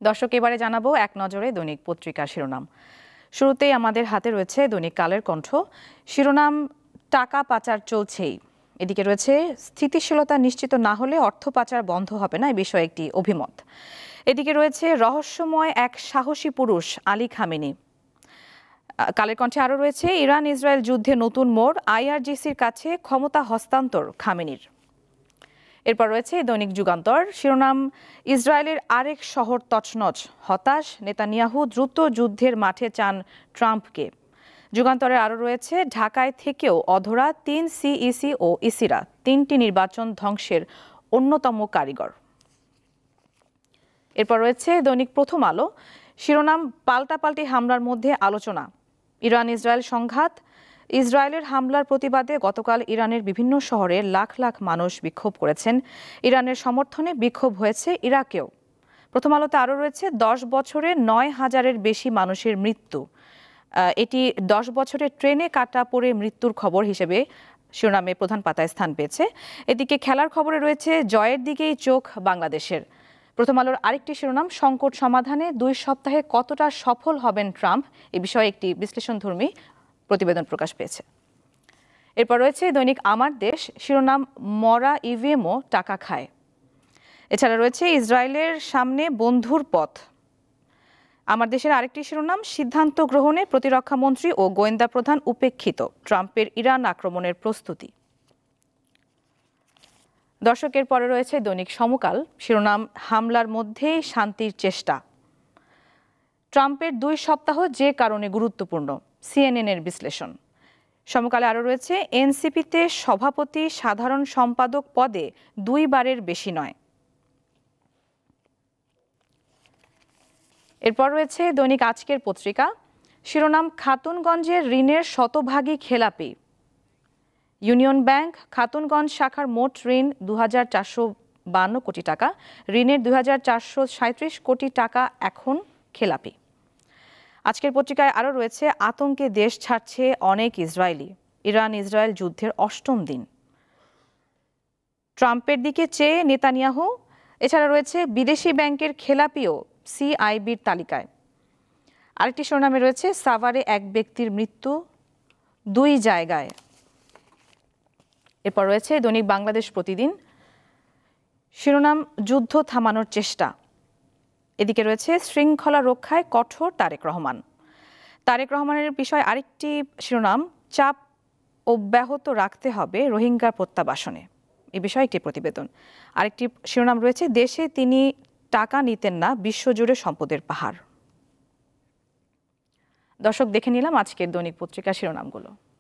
দর্শক, এবারে জানাবো এক নজরে দৈনিক পত্রিকার শিরোনাম। শুরুতেই আমাদের হাতে রয়েছে দৈনিক কালের কণ্ঠ। শিরোনাম, টাকা পাচার চলছেই। এদিকে রয়েছে, স্থিতিশীলতা নিশ্চিত না হলে অর্থ পাচার বন্ধ হবে না, এ বিষয়ে একটি অভিমত। এদিকে রয়েছে, রহস্যময় এক সাহসী পুরুষ আলী খামেনি। কালের কণ্ঠে আরও রয়েছে, ইরান ইসরায়েল যুদ্ধে নতুন মোড়, আইআরজিসির কাছে ক্ষমতা হস্তান্তর খামেনির। এরপর রয়েছে দৈনিক যুগান্তর। শিরোনাম, ইসরায়েলের আরেক শহর তছনছ, হতাশ নেতানিয়াহু, দ্রুত যুদ্ধের মাঠে চান ট্রাম্পকে। যুগান্তরে আরও রয়েছে, ঢাকায় থেকেও অধরা 3 সিইসি ও ইসিরা, 3টি নির্বাচন ধ্বংসের অন্যতম কারিগর। এরপর রয়েছে দৈনিক প্রথম আলো। শিরোনাম, পাল্টাপাল্টি হামলার মধ্যে আলোচনা, ইরান ইসরায়েল সংঘাত। ইসরায়েলের হামলার প্রতিবাদে গতকাল ইরানের বিভিন্ন শহরে লাখ লাখ মানুষ বিক্ষোভ করেছেন। ইরানের সমর্থনে বিক্ষোভ হয়েছে ইরাকেও। প্রথম আলোতে আরও রয়েছে, 10 বছরে 9,000-এর বেশি মানুষের মৃত্যু। এটি 10 বছরে ট্রেনে কাটা পড়ে মৃত্যুর খবর হিসেবে শিরোনামে প্রধান পাতায় স্থান পেয়েছে। এদিকে খেলার খবরে রয়েছে, জয়ের দিকেই চোখ বাংলাদেশের। প্রথম আলোর আরেকটি শিরোনাম, সংকট সমাধানে 2 সপ্তাহে কতটা সফল হবেন ট্রাম্প, এ বিষয়ে একটি বিশ্লেষণধর্মী প্রতিবেদন প্রকাশ পেয়েছে। এরপর রয়েছে দৈনিক আমার দেশ। শিরোনাম, মরা ইভিএমও টাকা খায়। এছাড়া রয়েছে, ইসরায়েলের সামনে বন্ধুর পথ। আমার দেশের আরেকটি শিরোনাম, সিদ্ধান্ত গ্রহণে প্রতিরক্ষা মন্ত্রী ও গোয়েন্দা প্রধান উপেক্ষিত, ট্রাম্পের ইরান আক্রমণের প্রস্তুতি। দর্শকের পরে রয়েছে দৈনিক সমকাল। শিরোনাম, হামলার মধ্যেই শান্তির চেষ্টা। ট্রাম্পের 2 সপ্তাহ যে কারণে গুরুত্বপূর্ণ, সিএনএনের বিশ্লেষণ। সমকালে আরও রয়েছে, এনসিপিতে সভাপতি সাধারণ সম্পাদক পদে 2 বারের বেশি নয়। এরপর রয়েছে দৈনিক আজকের পত্রিকা। শিরোনাম, খাতুনগঞ্জের ঋণের শতভাগই খেলাপি। ইউনিয়ন ব্যাংক খাতুনগঞ্জ শাখার মোট ঋণ 2,452 কোটি টাকা। ঋণের 2,437 কোটি টাকা এখন খেলাপি। আজকের পত্রিকায় আরও রয়েছে, আতঙ্কে দেশ ছাড়ছে অনেক ইসরায়েলি। ইরান ইসরায়েল যুদ্ধের 8ম দিন। ট্রাম্পের দিকে চেয়ে নেতানিয়াহু। এছাড়া রয়েছে, বিদেশি ব্যাংকের খেলাপিও সিআইবির তালিকায়। আরেকটি শিরোনামে রয়েছে, সাভারে এক ব্যক্তির মৃত্যু 2 জায়গায়। এরপর রয়েছে দৈনিক বাংলাদেশ প্রতিদিন। শিরোনাম, যুদ্ধ থামানোর চেষ্টা। এদিকে রয়েছে, শৃঙ্খলা রক্ষায় কঠোর তারেক রহমান। তারেক রহমানের বিষয় আরেকটি শিরোনাম, চাপ অব্যাহত রাখতে হবে রোহিঙ্গা প্রত্যাবাসনে, এ বিষয়ে একটি প্রতিবেদন। আরেকটি শিরোনাম রয়েছে, দেশে তিনি টাকা নিতেন না, বিশ্বজুড়ে সম্পদের পাহাড়। দর্শক, দেখে নিলাম আজকের দৈনিক পত্রিকা শিরোনামগুলো।